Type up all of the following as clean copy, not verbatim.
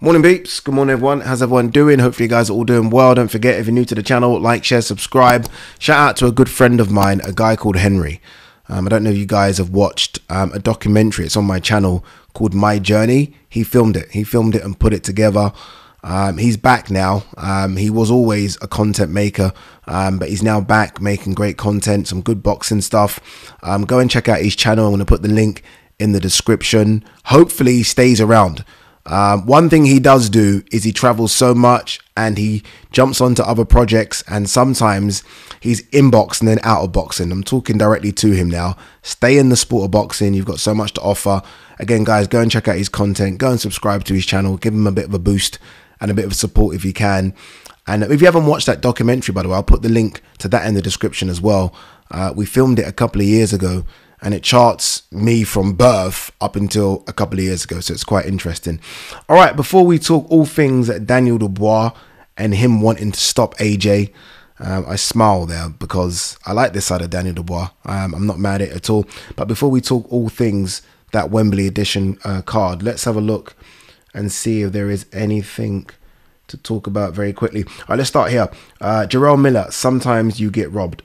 Morning peeps, good morning everyone, how's everyone doing? Hopefully you guys are all doing well. Don't forget, if you're new to the channel, like, share, subscribe. Shout out to a good friend of mine, a guy called Henry. I don't know if you guys have watched a documentary, it's on my channel, called My Journey. He filmed it and put it together. He's back now. He was always a content maker, but he's now back making great content, some good boxing stuff. Go and check out his channel. I'm going to put the link in the description. Hopefully he stays around. One thing he does do is he travels so much and he jumps onto other projects, and sometimes he's in boxing and then out of boxing. I'm talking directly to him now. Stay in the sport of boxing. You've got so much to offer. Again, guys, go and check out his content. Go and subscribe to his channel. Give him a bit of a boost and a bit of support if you can. And if you haven't watched that documentary, by the way, I'll put the link to that in the description as well. We filmed it a couple of years ago, and it charts me from birth up until a couple of years ago, so it's quite interesting. All right, before we talk all things Daniel Dubois and him wanting to stop AJ, I smile there because I like this side of Daniel Dubois. I'm not mad at it at all. But before we talk all things that Wembley edition card, let's have a look and see if there is anything to talk about very quickly. All right, let's start here. Jarrell Miller, sometimes you get robbed.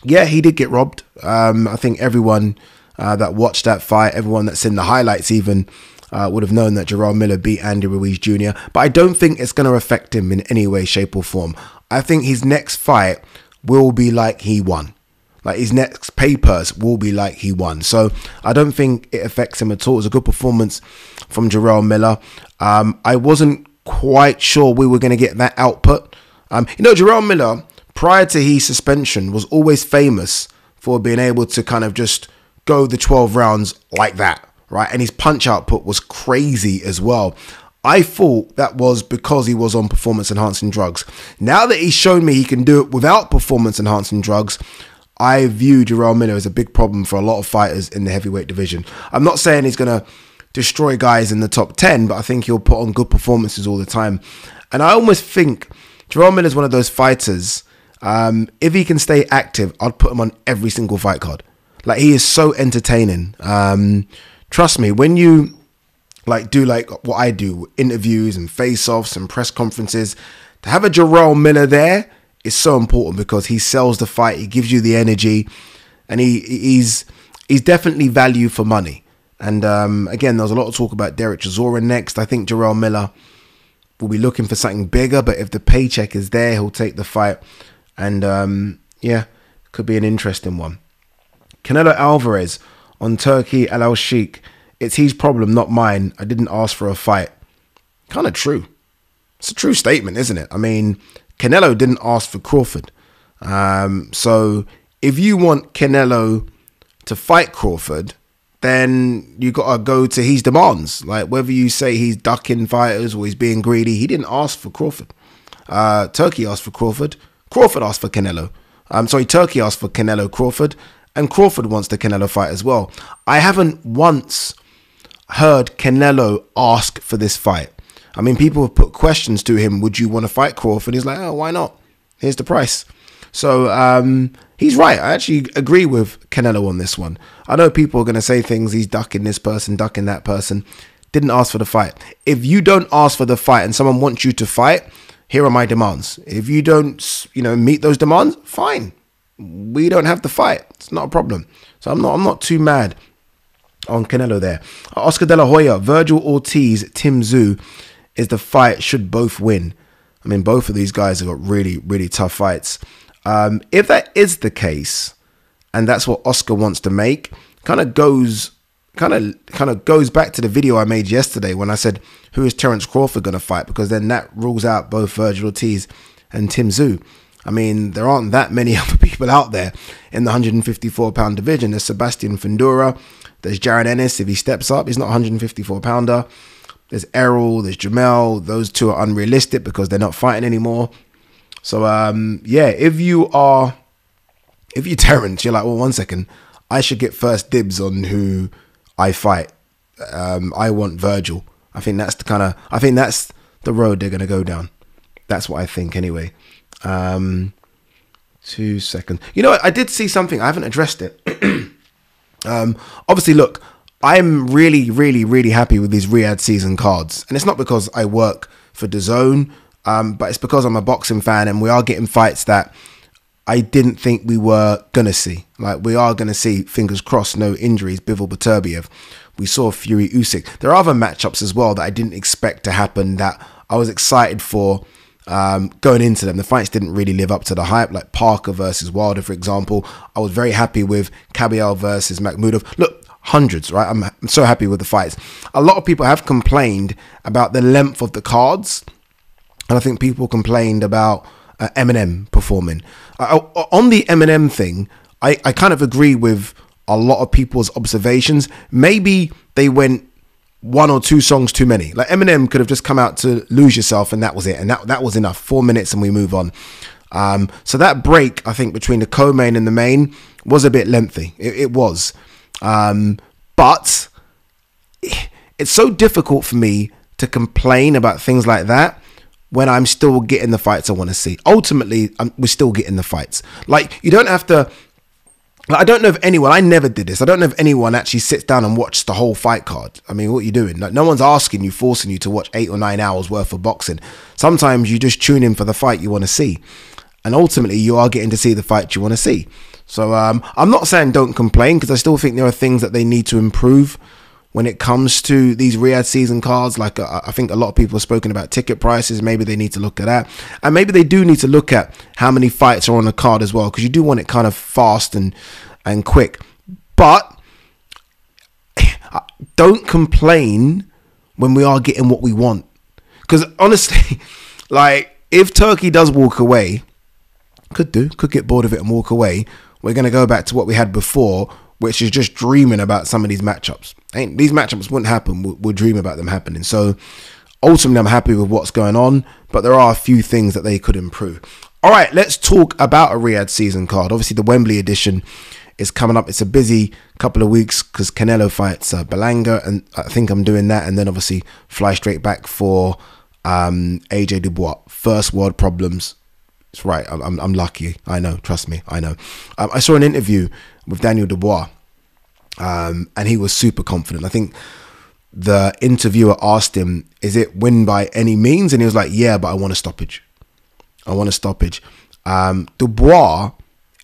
Yeah, he did get robbed. I think everyone that watched that fight, everyone that's in the highlights even, would have known that Jarrell Miller beat Andy Ruiz Jr. But I don't think it's going to affect him in any way, shape or form. I think his next fight will be like he won. Like his next papers will be like he won. So I don't think it affects him at all. It was a good performance from Jarrell Miller. I wasn't quite sure we were going to get that output. Jarrell Miller, prior to his suspension, was always famous for being able to kind of just go the 12 rounds like that, right? And his punch output was crazy as well. I thought that was because he was on performance enhancing drugs. Now that he's shown me he can do it without performance enhancing drugs, I view Jarrell Miller as a big problem for a lot of fighters in the heavyweight division. I'm not saying he's going to destroy guys in the top 10, but I think he'll put on good performances all the time. And I almost think Jarrell Miller is one of those fighters. If he can stay active, I'd put him on every single fight card. Like, he is so entertaining. Trust me, when you do what I do, interviews and face-offs and press conferences, to have a Jarrell Miller there is so important because he sells the fight, he gives you the energy, and he's definitely value for money. And again, there was a lot of talk about Derek Chisora next. I think Jarrell Miller will be looking for something bigger, but if the paycheck is there, he'll take the fight. And yeah, could be an interesting one. Canelo Alvarez on Turkey Al Sheikh. It's his problem, not mine. I didn't ask for a fight. Kind of true. It's a true statement, isn't it? I mean, Canelo didn't ask for Crawford. So if you want Canelo to fight Crawford, then you got to go to his demands. Like, whether you say he's ducking fighters or he's being greedy, he didn't ask for Crawford. Turkey asked for Crawford. Crawford asked for Canelo. Turkey asked for Canelo Crawford, and Crawford wants the Canelo fight as well. I haven't once heard Canelo ask for this fight. I mean, people have put questions to him. Would you want to fight Crawford? He's like, oh, why not? Here's the price. So he's right. I actually agree with Canelo on this one. I know people are going to say things. He's ducking this person, ducking that person. Didn't ask for the fight. If you don't ask for the fight and someone wants you to fight, here are my demands. If you don't, meet those demands, fine. We don't have the fight. It's not a problem. So I'm not too mad on Canelo there. Oscar De La Hoya, Virgil Ortiz, Tim Tszyu is the fight. Should both win. I mean, both of these guys have got really, really tough fights. If that is the case, and that's what Oscar wants to make, kind of goes back to the video I made yesterday when I said, who is Terence Crawford going to fight? Because then that rules out both Virgil Ortiz and Tim Tszyu. I mean, there aren't that many other people out there in the 154-pound division. There's Sebastian Fundora. There's Jaron Ennis. If he steps up, he's not a 154-pounder. There's Errol. There's Jamel. Those two are unrealistic because they're not fighting anymore. So, yeah, if you're Terence, you're like, well, one second. I should get first dibs on who I fight. I want Virgil. I think that's the road they're going to go down. That's what I think anyway. 2 seconds. You know what? I did see something. I haven't addressed it. Obviously, look, I'm really, really, really happy with these Riyadh season cards. And it's not because I work for DAZN, but it's because I'm a boxing fan and we are getting fights that I didn't think we were going to see. Like, we are going to see, fingers crossed, no injuries, Bivol Beterbiev. We saw Fury Usyk. There are other matchups as well that I didn't expect to happen that I was excited for going into them. The fights didn't really live up to the hype, like Parker versus Wilder, for example. I was very happy with Kabiel versus Makhmudov. Look, hundreds, right? I'm so happy with the fights. A lot of people have complained about the length of the cards, and I think people complained about Eminem performing. On the Eminem thing, I kind of agree with a lot of people's observations. Maybe they went one or two songs too many. Like, Eminem could have just come out to Lose Yourself and that was it, and that was enough. 4 minutes and we move on. So that break, I think, between the co-main and the main was a bit lengthy. It was. But it's so difficult for me to complain about things like that when I'm still getting the fights I want to see. Ultimately, we're still getting the fights. Like, you don't have to... Like, I don't know if anyone... I never did this. I don't know if anyone actually sits down and watches the whole fight card. I mean, what are you doing? Like, no one's asking you, forcing you to watch 8 or 9 hours worth of boxing. Sometimes you just tune in for the fight you want to see. And ultimately, you are getting to see the fight you want to see. So I'm not saying don't complain, because I still think there are things that they need to improve when it comes to these Riyadh season cards. Like, I think a lot of people have spoken about ticket prices. Maybe they need to look at that. And maybe they do need to look at how many fights are on the card as well, because you do want it kind of fast and quick. But don't complain when we are getting what we want. Because honestly, like, if Turkey does walk away, could get bored of it and walk away, we're going to go back to what we had before, which is just dreaming about some of these matchups. These matchups wouldn't happen. We'll dream about them happening. So ultimately, I'm happy with what's going on, but there are a few things that they could improve. All right, let's talk about a Riyadh season card. Obviously, the Wembley edition is coming up. It's a busy couple of weeks because Canelo fights Belanga, and I think I'm doing that, and then obviously fly straight back for AJ Dubois. First world problems. It's right. I'm lucky. I know. Trust me. I know. I saw an interview with Daniel Dubois, and he was super confident. I think the interviewer asked him, "Is it win by any means?" And he was like, "Yeah, but I want a stoppage. I want a stoppage." Dubois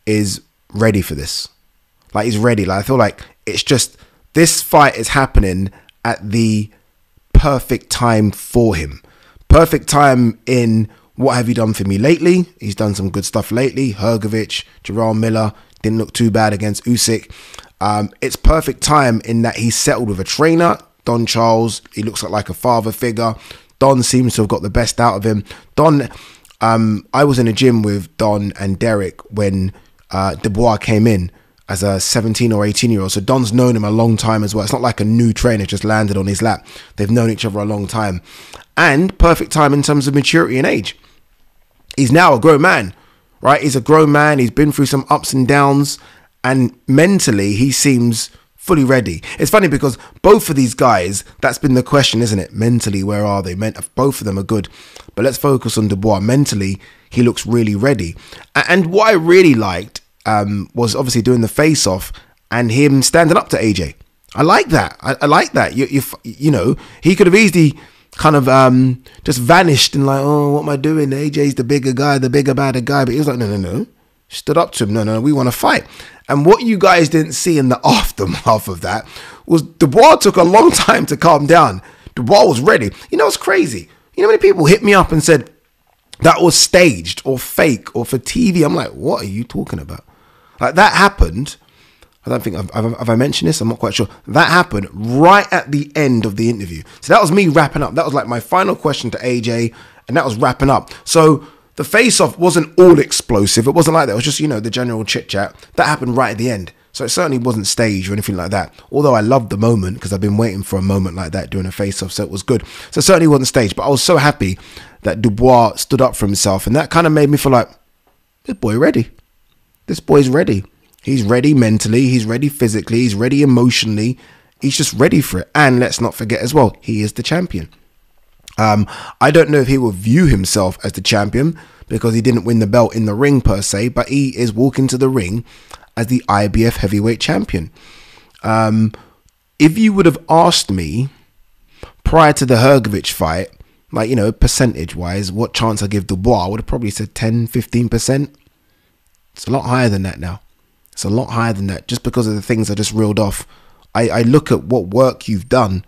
is ready for this. Like, he's ready. Like, I feel like it's just, this fight is happening at the perfect time for him. Perfect time in what have you done for me lately? He's done some good stuff lately. Hrgovic, Jarrell Miller didn't look too bad against Usyk. It's perfect time in that he's settled with a trainer, Don Charles. He looks like a father figure. Don seems to have got the best out of him. Don, I was in a gym with Don and Derek when Dubois came in as a 17 or 18-year-old. So Don's known him a long time as well. It's not like a new trainer just landed on his lap. They've known each other a long time. And perfect time in terms of maturity and age. He's now a grown man, right? He's a grown man. He's been through some ups and downs, and mentally he seems fully ready. It's funny because both of these guys, that's been the question, isn't it? Mentally, where are they? Both of them are good, but let's focus on Dubois. Mentally, he looks really ready. And what I really liked was obviously doing the face-off and him standing up to AJ. I like that. I like that. You know, he could have easily kind of just vanished and like, oh, what am I doing? AJ's the bigger guy, the bigger, badder guy. But he was like, no. Stood up to him. No, we want to fight. And what you guys didn't see in the aftermath of that was Dubois took a long time to calm down. Dubois was ready. You know, it's crazy. You know how many people hit me up and said that was staged or fake or for TV? I'm like, what are you talking about? Like, that happened. I don't think, have I mentioned this? I'm not quite sure. That happened right at the end of the interview. So that was me wrapping up. That was like my final question to AJ, and that was wrapping up. So the face-off wasn't all explosive. It wasn't like that. It was just, you know, the general chit-chat. That happened right at the end. So it certainly wasn't staged or anything like that. Although I loved the moment because I've been waiting for a moment like that during a face-off, so it was good. So it certainly wasn't staged. But I was so happy that Dubois stood up for himself, and that kind of made me feel like, this boy ready. This boy's ready. He's ready mentally, he's ready physically, he's ready emotionally. He's just ready for it. And let's not forget as well, he is the champion. I don't know if he will view himself as the champion because he didn't win the belt in the ring per se, but he is walking to the ring as the IBF heavyweight champion. if you would have asked me prior to the Hrgovic fight, like, you know, percentage wise, what chance I give Dubois, I would have probably said 10, 15%. It's a lot higher than that now. It's a lot higher than that, just because of the things I just reeled off. I look at what work you've done,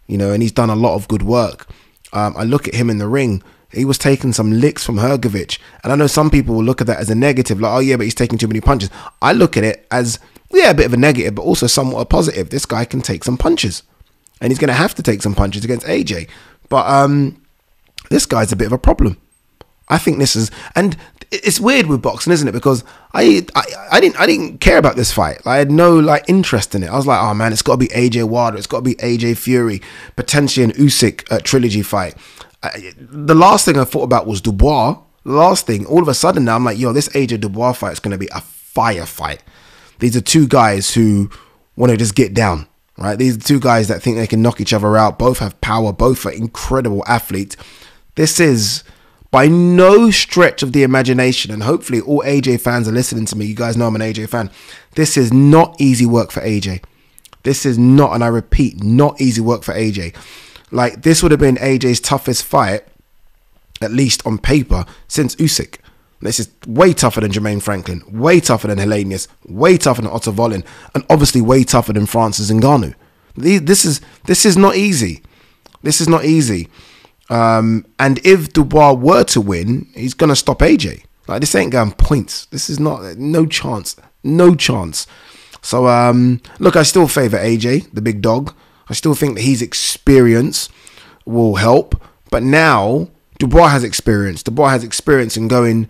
you know, and he's done a lot of good work. I look at him in the ring. He was taking some licks from Hrgovic. And I know some people will look at that as a negative, like, oh yeah, but he's taking too many punches. I look at it as, yeah, a bit of a negative, but also somewhat a positive. This guy can take some punches. And he's going to have to take some punches against AJ. But this guy's a bit of a problem. I think this is, and it's weird with boxing, isn't it? Because I didn't care about this fight. I had no like interest in it. I was like, oh man, it's got to be AJ Wilder, it's got to be AJ Fury, potentially an Usyk trilogy fight. The last thing I thought about was Dubois. The last thing, all of a sudden now I'm like, yo, this AJ Dubois fight is going to be a fire fight. These are two guys who want to just get down, right? These are two guys that think they can knock each other out. Both have power. Both are incredible athletes. This is by no stretch of the imagination, and hopefully all AJ fans are listening to me. You guys know I'm an AJ fan. This is not easy work for AJ. This is not, and I repeat, not easy work for AJ. Like, this would have been AJ's toughest fight, at least on paper, since Usyk. This is way tougher than Jermaine Franklin, way tougher than Helenius, way tougher than Otto Volin, and obviously way tougher than Francis Ngannou. This is not easy. This is not easy. And if Dubois were to win, he's going to stop AJ. Like, this ain't going points. This is not, no chance. No chance. So, look, I still favour AJ, the big dog. I still think that his experience will help. But now, Dubois has experience. Dubois has experience in going,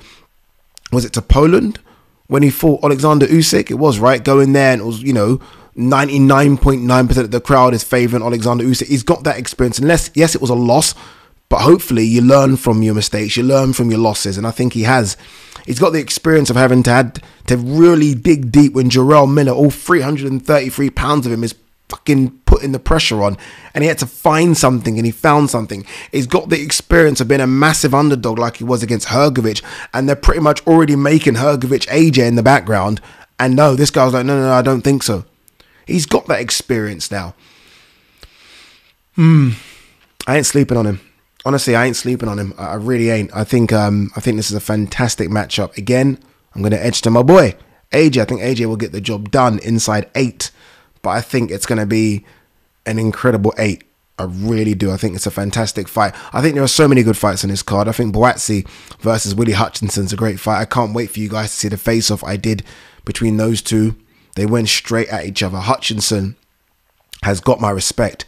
was it to Poland? When he fought Alexander Usyk? It was, right? Going there and it was, you know, 99.9% of the crowd is favouring Alexander Usyk. He's got that experience. Unless, yes, it was a loss, but hopefully you learn from your mistakes, you learn from your losses, and I think he has. He's got the experience of having to really dig deep when Jarrell Miller, all 333 pounds of him, is fucking putting the pressure on, and he had to find something, and he found something. He's got the experience of being a massive underdog like he was against Hrgovic, and they're pretty much already making Hrgovic AJ in the background, and no, this guy was like, no, I don't think so. He's got that experience now. I ain't sleeping on him. Honestly, I ain't sleeping on him. I really ain't. I think this is a fantastic matchup. Again, I'm going to edge to my boy, AJ. I think AJ will get the job done inside 8. But I think it's going to be an incredible 8. I really do. I think it's a fantastic fight. I think there are so many good fights on this card. I think Boatsi versus Willie Hutchinson's a great fight. I can't wait for you guys to see the face-off I did between those two. They went straight at each other. Hutchinson has got my respect.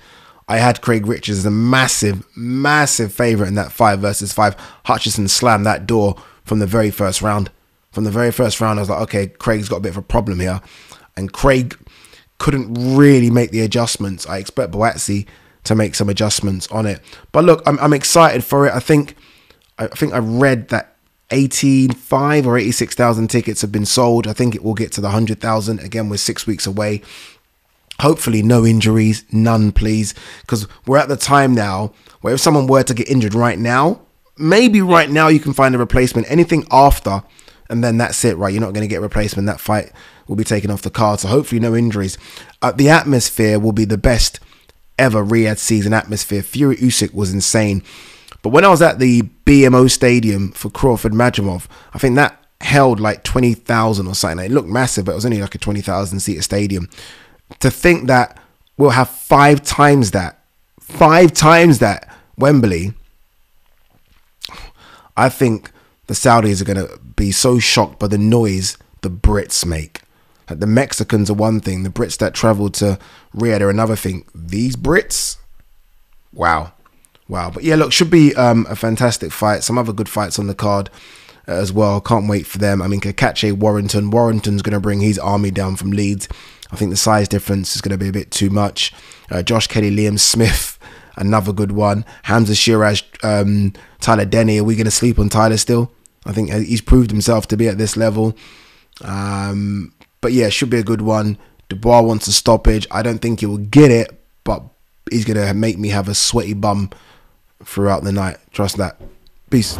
I had Craig Richards as a massive, massive favourite in that 5 versus 5. Hutchinson slammed that door from the very first round. From the very first round, I was like, okay, Craig's got a bit of a problem here. And Craig couldn't really make the adjustments. I expect Boatsi to make some adjustments on it. But look, I'm excited for it. I think I read that 85 or 86,000 tickets have been sold. I think it will get to the 100,000. Again, we're 6 weeks away. Hopefully no injuries, none please, because we're at the time now where if someone were to get injured right now, maybe right now you can find a replacement. Anything after, and then that's it, right? You're not going to get a replacement. That fight will be taken off the card, so hopefully no injuries. The atmosphere will be the best ever Riyadh season atmosphere. Fury Usyk was insane. But when I was at the BMO Stadium for Crawford Majumov, I think that held like 20,000 or something. It looked massive, but it was only like a 20,000 seater stadium. To think that we'll have 5 times that Wembley, I think the Saudis are going to be so shocked by the noise the Brits make. Like, the Mexicans are one thing, the Brits that travel to Riyadh are another thing. These Brits, wow. But yeah, look, should be a fantastic fight. Some other good fights on the card as well. Can't wait for them. I mean, Kakache Warrington's going to bring his army down from Leeds. I think the size difference is going to be a bit too much. Josh Kelly, Liam Smith, another good one. Hamza Shiraz, Tyler Denny. Are we going to sleep on Tyler still? I think he's proved himself to be at this level. But yeah, should be a good one. Dubois wants a stoppage. I don't think he will get it, but he's going to make me have a sweaty bum throughout the night. Trust that. Peace.